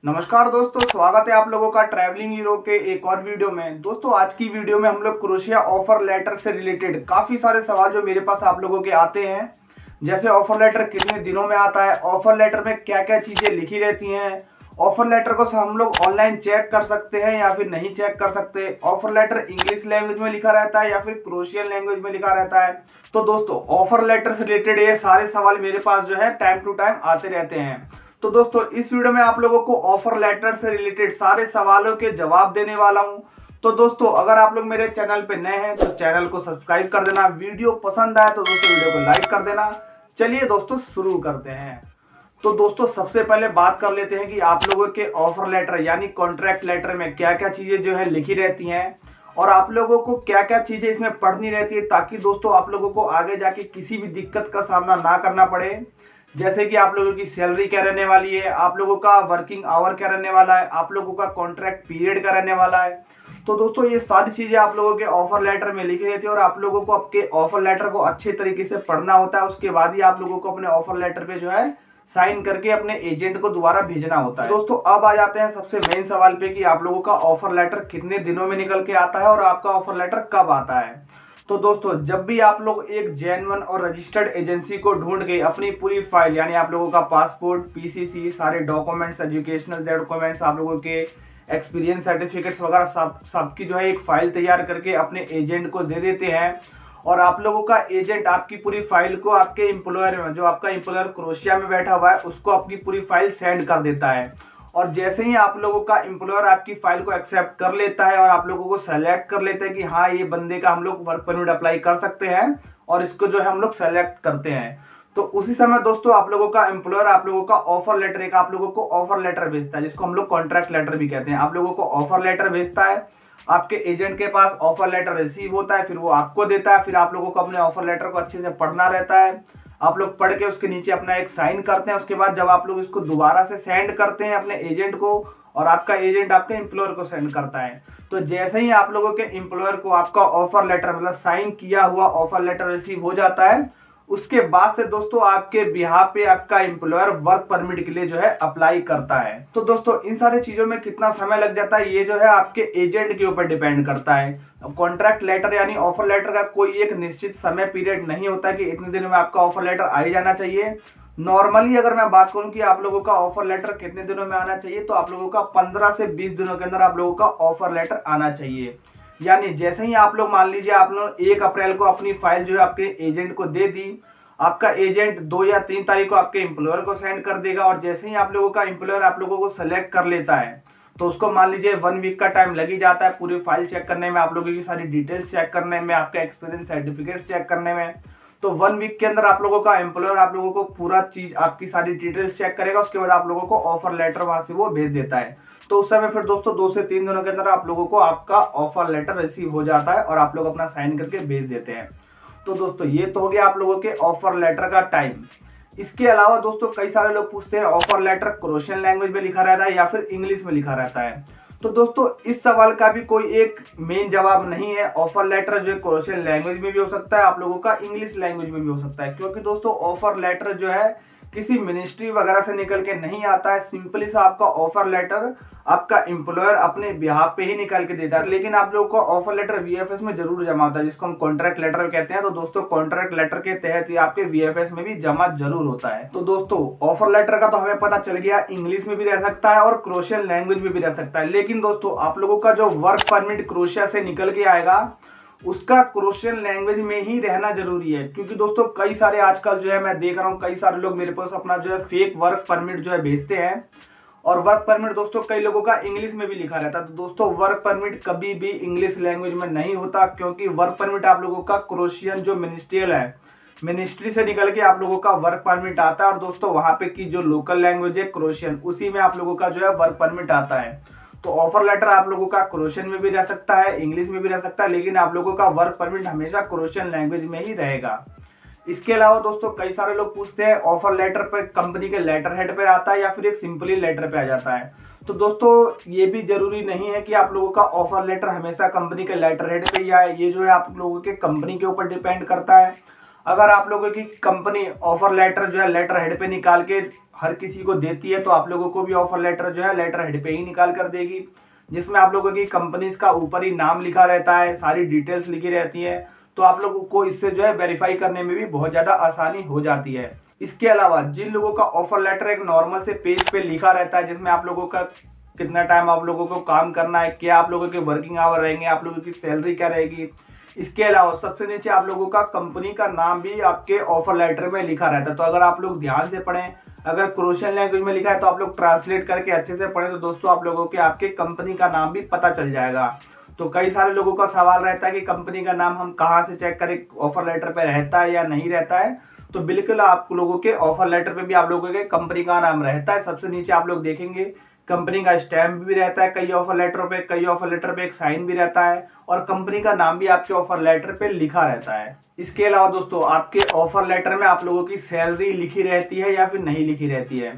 नमस्कार दोस्तों, स्वागत है आप लोगों का ट्रैवलिंग हीरो के एक और वीडियो में। दोस्तों आज की वीडियो में हम लोग क्रोशिया ऑफर लेटर से रिलेटेड काफ़ी सारे सवाल जो मेरे पास आप लोगों के आते हैं, जैसे ऑफर लेटर कितने दिनों में आता है, ऑफर लेटर में क्या क्या चीज़ें लिखी रहती हैं, ऑफर लेटर को हम लोग ऑनलाइन चेक कर सकते हैं या फिर नहीं चेक कर सकते, ऑफर लेटर इंग्लिश लैंग्वेज में लिखा रहता है या फिर क्रोशियन लैंग्वेज में लिखा रहता है। तो दोस्तों ऑफर लेटर से रिलेटेड ये सारे सवाल मेरे पास जो है टाइम टू टाइम आते रहते हैं। तो दोस्तों इस वीडियो में आप लोगों को ऑफर लेटर से रिलेटेड सारे सवालों के जवाब देने वाला हूं। तो दोस्तों अगर आप लोग मेरे चैनल पे नए हैं तो चैनल को सब्सक्राइब कर देना, वीडियो पसंद आए तो दोस्तों वीडियो को लाइक कर देना। चलिए दोस्तों शुरू करते हैं। तो दोस्तों सबसे पहले बात कर लेते हैं कि आप लोगों के ऑफर लेटर यानी कॉन्ट्रैक्ट लेटर में क्या क्या चीजें जो है लिखी रहती हैं और आप लोगों को क्या क्या चीजें इसमें पढ़नी रहती है, ताकि दोस्तों आप लोगों को आगे जाके किसी भी दिक्कत का सामना ना करना पड़े। जैसे कि आप लोगों की सैलरी क्या रहने वाली है, आप लोगों का वर्किंग आवर क्या रहने वाला है, आप लोगों का कॉन्ट्रैक्ट पीरियड क्या रहने वाला है। तो दोस्तों ये सारी चीजें आप लोगों के ऑफर लेटर में लिखी रहती है और आप लोगों को आपके ऑफर लेटर को अच्छे तरीके से पढ़ना होता है। उसके बाद ही आप लोगों को अपने ऑफर लेटर पे जो है साइन करके अपने एजेंट को दोबारा भेजना होता है। दोस्तों अब आ जाते हैं सबसे मेन सवाल पे कि आप लोगों का ऑफर लेटर कितने दिनों में निकल के आता है और आपका ऑफर लेटर कब आता है। तो दोस्तों जब भी आप लोग एक जेन्युइन और रजिस्टर्ड एजेंसी को ढूंढ के अपनी पूरी फाइल यानी आप लोगों का पासपोर्ट, पीसीसी, सारे डॉक्यूमेंट्स, एजुकेशनल डॉक्यूमेंट्स, आप लोगों के एक्सपीरियंस सर्टिफिकेट्स वगैरह सबकी जो है एक फाइल तैयार करके अपने एजेंट को दे देते हैं और आप लोगों का एजेंट आपकी पूरी फाइल को आपके एम्प्लॉयर में, जो आपका एम्प्लॉयर क्रोशिया में बैठा हुआ है, उसको अपनी पूरी फाइल सेंड कर देता है। और जैसे ही आप लोगों का एम्प्लॉयर आपकी फाइल को एक्सेप्ट कर लेता है और आप लोगों को सेलेक्ट कर लेता है कि हाँ ये बंदे का हम लोग वर्क परमिट अप्लाई कर सकते हैं और इसको जो है हम लोग सेलेक्ट करते हैं, तो उसी समय दोस्तों आप लोगों का एम्प्लॉयर आप लोगों का ऑफर लेटर, एक आप लोगों को ऑफर लेटर भेजता है जिसको हम लोग कॉन्ट्रैक्ट लेटर भी कहते हैं। आप लोगों को ऑफर लेटर भेजता है, आपके एजेंट के पास ऑफर लेटर रिसीव होता है, फिर वो आपको देता है। फिर आप लोगों को अपने ऑफर लेटर को अच्छे से पढ़ना रहता है, आप लोग पढ़ के उसके नीचे अपना एक साइन करते हैं। उसके बाद जब आप लोग इसको दोबारा से सेंड करते हैं अपने एजेंट को और आपका एजेंट आपके एम्प्लॉयर को सेंड करता है, तो जैसे ही आप लोगों के एम्प्लॉयर को आपका ऑफर लेटर मतलब साइन किया हुआ ऑफर लेटर रिसीव हो जाता है, उसके बाद से दोस्तों आपके बिहाफ पे आपका एम्प्लॉयर वर्क परमिट के लिए जो है अप्लाई करता है। तो दोस्तों इन सारी चीजों में कितना समय लग जाता है ये जो है आपके एजेंट के ऊपर डिपेंड करता है। कॉन्ट्रैक्ट लेटर यानी ऑफर लेटर का कोई एक निश्चित समय पीरियड नहीं होता कि इतने दिनों में आपका ऑफर लेटर आ ही जाना चाहिए। नॉर्मली अगर मैं बात करूं कि आप लोगों का ऑफर लेटर कितने दिनों में आना चाहिए, तो आप लोगों का 15 से 20 दिनों के अंदर आप लोगों का ऑफर लेटर आना चाहिए। यानी जैसे ही आप लोग मान लीजिए आप लोग 1 अप्रैल को अपनी फाइल जो है आपके एजेंट को दे दी, आपका एजेंट 2 या 3 तारीख को आपके एम्प्लॉयर को सेंड कर देगा और जैसे ही आप लोगों का एम्प्लॉयर आप लोगों को सेलेक्ट कर लेता है, तो उसको मान लीजिए 1 वीक का टाइम लग ही जाता है पूरी फाइल चेक करने में, आप लोगों की सारी डिटेल्स चेक करने में, आपका एक्सपीरियंस सर्टिफिकेट चेक करने में। तो 1 वीक के अंदर आप लोगों का एम्प्लॉयर आप लोगों को पूरा चीज आपकी सारी डिटेल्स चेक करेगा। उसके बाद आप लोगों को ऑफर लेटर वहां से वो भेज देता है। तो उस समय फिर दोस्तों 2 से 3 दिनों के अंदर आप लोगों को आपका ऑफर लेटर रिसीव हो जाता है और आप लोग अपना साइन करके भेज देते हैं। तो दोस्तों ये तो हो गया आप लोगों के ऑफर लेटर का टाइम। इसके अलावा दोस्तों कई सारे लोग पूछते हैं ऑफर लेटर क्रोशियन लैंग्वेज में लिखा रहता है या फिर इंग्लिश में लिखा रहता है। तो दोस्तों इस सवाल का भी कोई एक मेन जवाब नहीं है। ऑफर लेटर जो है क्रोशियन लैंग्वेज में भी हो सकता है, आप लोगों का इंग्लिश लैंग्वेज में भी हो सकता है, क्योंकि दोस्तों ऑफर लेटर जो है किसी मिनिस्ट्री वगैरह से निकल के नहीं आता है। सिंपली सा आपका ऑफर लेटर आपका एम्प्लॉयर अपने बिहाफ पे ही निकाल के देता है। लेकिन आप लोगों को ऑफर लेटर वीएफएस में जरूर जमा होता है, जिसको हम कॉन्ट्रैक्ट लेटर कहते हैं। तो दोस्तों कॉन्ट्रैक्ट लेटर के तहत ही आपके वीएफएस में भी जमा जरूर होता है। तो दोस्तों ऑफर लेटर का तो हमें पता चल गया, इंग्लिश में भी रह सकता है और क्रोशियन लैंग्वेज में भी रह सकता है। लेकिन दोस्तों आप लोगों का जो वर्क परमिट क्रोशिया से निकल के आएगा उसका क्रोशियन लैंग्वेज में ही रहना जरूरी है, क्योंकि दोस्तों कई सारे आजकल जो है मैं देख रहा हूँ कई सारे लोग मेरे पास अपना जो है फेक वर्क परमिट जो है भेजते हैं और वर्क परमिट दोस्तों कई लोगों का इंग्लिश में भी लिखा रहता है। तो दोस्तों वर्क परमिट कभी भी इंग्लिश लैंग्वेज में नहीं होता, क्योंकि वर्क परमिट आप लोगों का क्रोशियन जो मिनिस्ट्रियल है, मिनिस्ट्री से निकल के आप लोगों का वर्क परमिट आता है और दोस्तों वहां पे की जो लोकल लैंग्वेज है क्रोशियन, उसी में आप लोगों का जो है वर्क परमिट आता है। तो ऑफर लेटर आप लोगों का क्रोशियन में भी रह सकता है, इंग्लिश में भी रह सकता है, लेकिन आप लोगों का वर्क परमिट हमेशा क्रोशियन लैंग्वेज में ही रहेगा। इसके अलावा दोस्तों कई सारे लोग पूछते हैं ऑफर लेटर पर कंपनी के लेटर हेड पे आता है या फिर एक सिंपली लेटर पे आ जाता है। तो दोस्तों ये भी जरूरी नहीं है कि आप लोगों का ऑफर लेटर हमेशा कंपनी के लेटर हेड पे ही आए। ये जो है आप लोगों के कंपनी के ऊपर डिपेंड करता है। अगर आप लोगों की कंपनी ऑफर लेटर जो है लेटर हेड पे निकाल के हर किसी को देती है, तो आप लोगों को भी ऑफर लेटर जो है लेटर हेड पे ही निकाल कर देगी, जिसमें आप लोगों की कंपनीज का ऊपर ही नाम लिखा रहता है, सारी डिटेल्स लिखी रहती है। तो आप लोगों को इससे जो है वेरीफाई करने में भी बहुत ज़्यादा आसानी हो जाती है। इसके अलावा जिन लोगों का ऑफर लेटर एक नॉर्मल से पेज पे लिखा रहता है, जिसमें आप लोगों का कितना टाइम आप लोगों को काम करना है, क्या आप लोगों के वर्किंग आवर रहेंगे, आप लोगों की सैलरी क्या रहेगी, इसके अलावा सबसे नीचे आप लोगों का कंपनी का नाम भी आपके ऑफर लेटर में लिखा रहता है। तो अगर आप लोग ध्यान से पढ़ें, अगर क्रोशियन लैंग्वेज में लिखा है तो आप लोग ट्रांसलेट करके अच्छे से पढ़ें, तो दोस्तों आप लोगों के आपके कंपनी का नाम भी पता चल जाएगा। तो कई सारे लोगों का सवाल रहता है कि कंपनी का नाम हम कहाँ से चेक करें, ऑफर लेटर पे रहता है या नहीं रहता है। तो बिल्कुल आप लोगों के ऑफर लेटर पे भी आप लोगों के कंपनी का नाम रहता है। सबसे नीचे आप लोग देखेंगे कंपनी का स्टैम्प भी रहता है कई ऑफर लेटरों पे, कई ऑफर लेटर पे एक साइन भी रहता है और कंपनी का नाम भी आपके ऑफर लेटर पे लिखा रहता है। इसके अलावा दोस्तों आपके ऑफर लेटर में आप लोगों की सैलरी लिखी रहती है या फिर नहीं लिखी रहती है।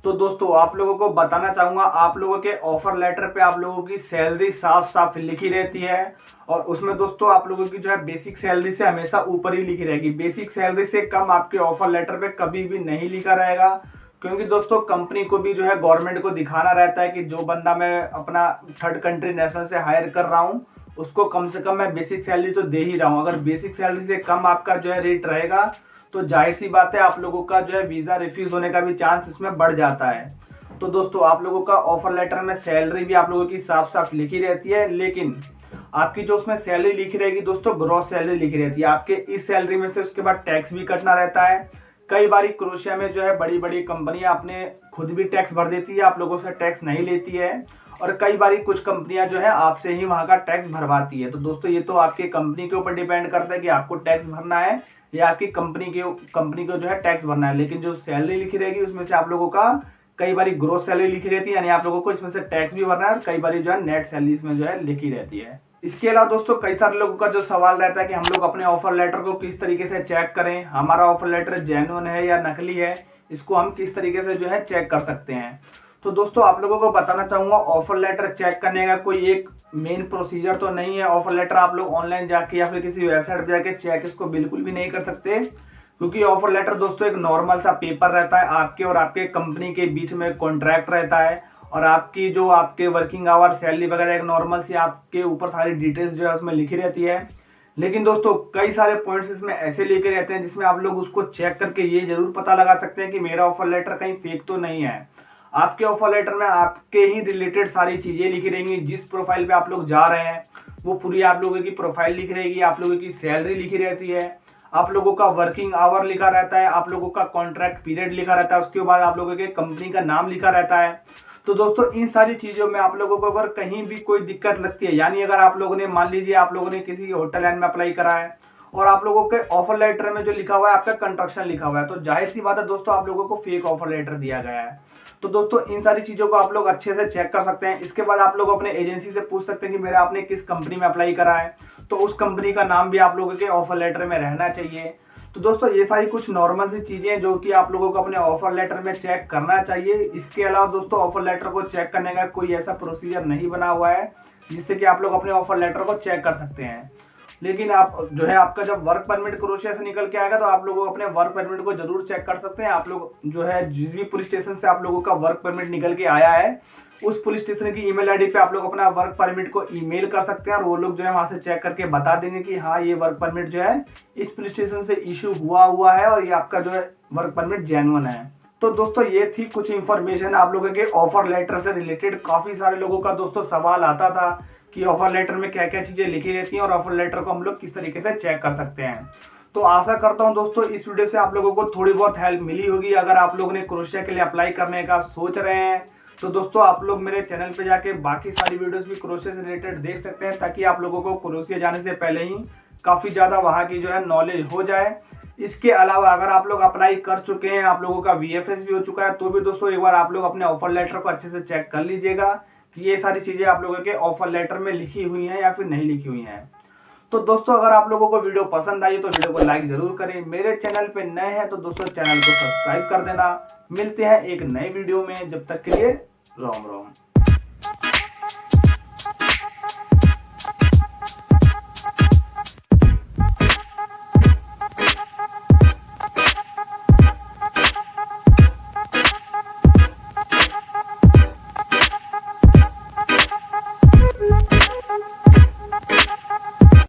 तो दोस्तों आप लोगों को बताना चाहूंगा, आप लोगों के ऑफर लेटर पे आप लोगों की सैलरी साफ साफ लिखी रहती है और उसमें दोस्तों आप लोगों की जो है बेसिक सैलरी से हमेशा ऊपर ही लिखी रहेगी। बेसिक सैलरी से कम आपके ऑफर लेटर पे कभी भी नहीं लिखा रहेगा, क्योंकि दोस्तों कंपनी को भी जो है गवर्नमेंट को दिखाना रहता है कि जो बंदा मैं अपना थर्ड कंट्री नेशनल से हायर कर रहा हूँ उसको कम से कम मैं बेसिक सैलरी तो दे ही रहा हूँ। अगर बेसिक सैलरी से कम आपका जो है रेट रहेगा तो जाहिर सी बात है आप लोगों का जो है वीज़ा रिफ्यूज़ होने का भी चांस इसमें बढ़ जाता है। तो दोस्तों आप लोगों का ऑफर लेटर में सैलरी भी आप लोगों की साफ साफ लिखी रहती है, लेकिन आपकी जो उसमें सैलरी लिखी रहेगी दोस्तों ग्रॉस सैलरी लिखी रहती है। आपके इस सैलरी में से उसके बाद टैक्स भी कटना रहता है। कई बार क्रोशिया में जो है बड़ी बड़ी कंपनियां अपने खुद भी टैक्स भर देती है, आप लोगों से टैक्स नहीं लेती है, और कई बार कुछ कंपनियां जो है आपसे ही वहां का टैक्स भरवाती है। तो दोस्तों ये तो आपके कंपनी के ऊपर डिपेंड करता है कि आपको टैक्स भरना है या आपकी कंपनी को जो है टैक्स भरना है। लेकिन जो सैलरी लिखी रहेगी उसमें से आप लोगों का कई बार ग्रोस सैलरी लिखी रहती है, यानी आप लोगों को इसमें से टैक्स भी भरना है, और कई बार जो है नेट सैलरी इसमें जो है लिखी रहती है। इसके अलावा दोस्तों कई सारे लोगों का जो सवाल रहता है कि हम लोग अपने ऑफर लेटर को किस तरीके से चेक करें, हमारा ऑफर लेटर जेन्युइन है या नकली है, इसको हम किस तरीके से जो है चेक कर सकते हैं। तो दोस्तों आप लोगों को बताना चाहूंगा, ऑफर लेटर चेक करने का कोई एक मेन प्रोसीजर तो नहीं है। ऑफर लेटर आप लोग ऑनलाइन जाके या फिर किसी वेबसाइट पर जाके चेक इसको बिल्कुल भी नहीं कर सकते, क्योंकि ऑफर लेटर दोस्तों एक नॉर्मल सा पेपर रहता है, आपके और आपके कंपनी के बीच में कॉन्ट्रैक्ट रहता है, और आपकी जो आपके वर्किंग आवर सैलरी वगैरह एक नॉर्मल सी आपके ऊपर सारी डिटेल्स जो है उसमें लिखी रहती है। लेकिन दोस्तों कई सारे पॉइंट्स इसमें ऐसे लिखे रहते हैं जिसमें आप लोग उसको चेक करके ये जरूर पता लगा सकते हैं कि मेरा ऑफर लेटर कहीं फेक तो नहीं है। आपके ऑफर लेटर में आपके ही रिलेटेड सारी चीजें लिखी रहेंगी, जिस प्रोफाइल पे आप लोग जा रहे हैं वो पूरी आप लोगों की प्रोफाइल लिखी रहेगी, आप लोगों की सैलरी लिखी रहती है, आप लोगों का वर्किंग आवर लिखा रहता है, आप लोगों का कॉन्ट्रैक्ट पीरियड लिखा रहता है, उसके बाद आप लोगों के कंपनी का नाम लिखा रहता है। तो दोस्तों इन सारी चीजों में आप लोगों को अगर कहीं भी कोई दिक्कत लगती है, यानी अगर आप लोगों ने मान लीजिए आप लोगों ने किसी होटल लाइन में अप्लाई करा है और आप लोगों के ऑफर लेटर में जो लिखा हुआ है आपका कंस्ट्रक्शन लिखा हुआ है, तो जाहिर सी बात है दोस्तों आप लोगों को फेक ऑफर लेटर दिया गया है। तो दोस्तों इन सारी चीजों को आप लोग अच्छे से चेक कर सकते हैं। इसके बाद आप लोग अपने एजेंसी से पूछ सकते हैं कि मेरा आपने किस कंपनी में अप्लाई करा है, तो उस कंपनी का नाम भी आप लोगों के ऑफर लेटर में रहना चाहिए। तो दोस्तों ये सारी कुछ नॉर्मल सी चीजें जो कि आप लोगों को अपने ऑफर लेटर में चेक करना चाहिए। इसके अलावा दोस्तों ऑफर लेटर को चेक करने का कोई ऐसा प्रोसीजर नहीं बना हुआ है जिससे कि आप लोग अपने ऑफर लेटर को चेक कर सकते हैं। लेकिन आप जो है आपका जब वर्क परमिट क्रोशिया से निकल के आएगा तो आप लोगों अपने वर्क परमिट को जरूर चेक कर सकते हैं। आप लोग जो है जिस भी पुलिस स्टेशन से आप लोगों का वर्क परमिट निकल के आया है उस पुलिस स्टेशन की ईमेल आईडी पे आप लोग अपना वर्क परमिट को ईमेल कर सकते हैं, और वो लोग जो है वहां से चेक करके बता देंगे कि हाँ ये वर्क परमिट जो है इस पुलिस स्टेशन से इशू हुआ है और ये आपका जो है वर्क परमिट जेन्युइन है। तो दोस्तों ये थी कुछ इंफॉर्मेशन आप लोगों के ऑफर लेटर से रिलेटेड। काफी सारे लोगों का दोस्तों सवाल आता था कि ऑफर लेटर में क्या क्या चीजें लिखी रहती हैं और ऑफर लेटर को हम लोग किस तरीके से चेक कर सकते हैं। तो आशा करता हूं दोस्तों इस वीडियो से आप लोगों को थोड़ी बहुत हेल्प मिली होगी। अगर आप लोगों ने क्रोशिया के लिए अप्लाई करने का सोच रहे हैं तो दोस्तों आप लोग मेरे चैनल पे जाके बाकी सारी वीडियोस भी क्रोशिया से रिलेटेड देख सकते हैं, ताकि आप लोगों को क्रोशिया जाने से पहले ही काफी ज्यादा वहाँ की जो है नॉलेज हो जाए। इसके अलावा अगर आप लोग अप्लाई कर चुके हैं, आप लोगों का VFS भी हो चुका है, तो भी दोस्तों एक बार आप लोग अपने ऑफर लेटर को अच्छे से चेक कर लीजिएगा कि ये सारी चीजें आप लोगों के ऑफर लेटर में लिखी हुई हैं या फिर नहीं लिखी हुई हैं। तो दोस्तों अगर आप लोगों को वीडियो पसंद आई तो वीडियो को लाइक जरूर करें। मेरे चैनल पे नए हैं तो दोस्तों चैनल को सब्सक्राइब कर देना। मिलते हैं एक नए वीडियो में, जब तक के लिए राम राम।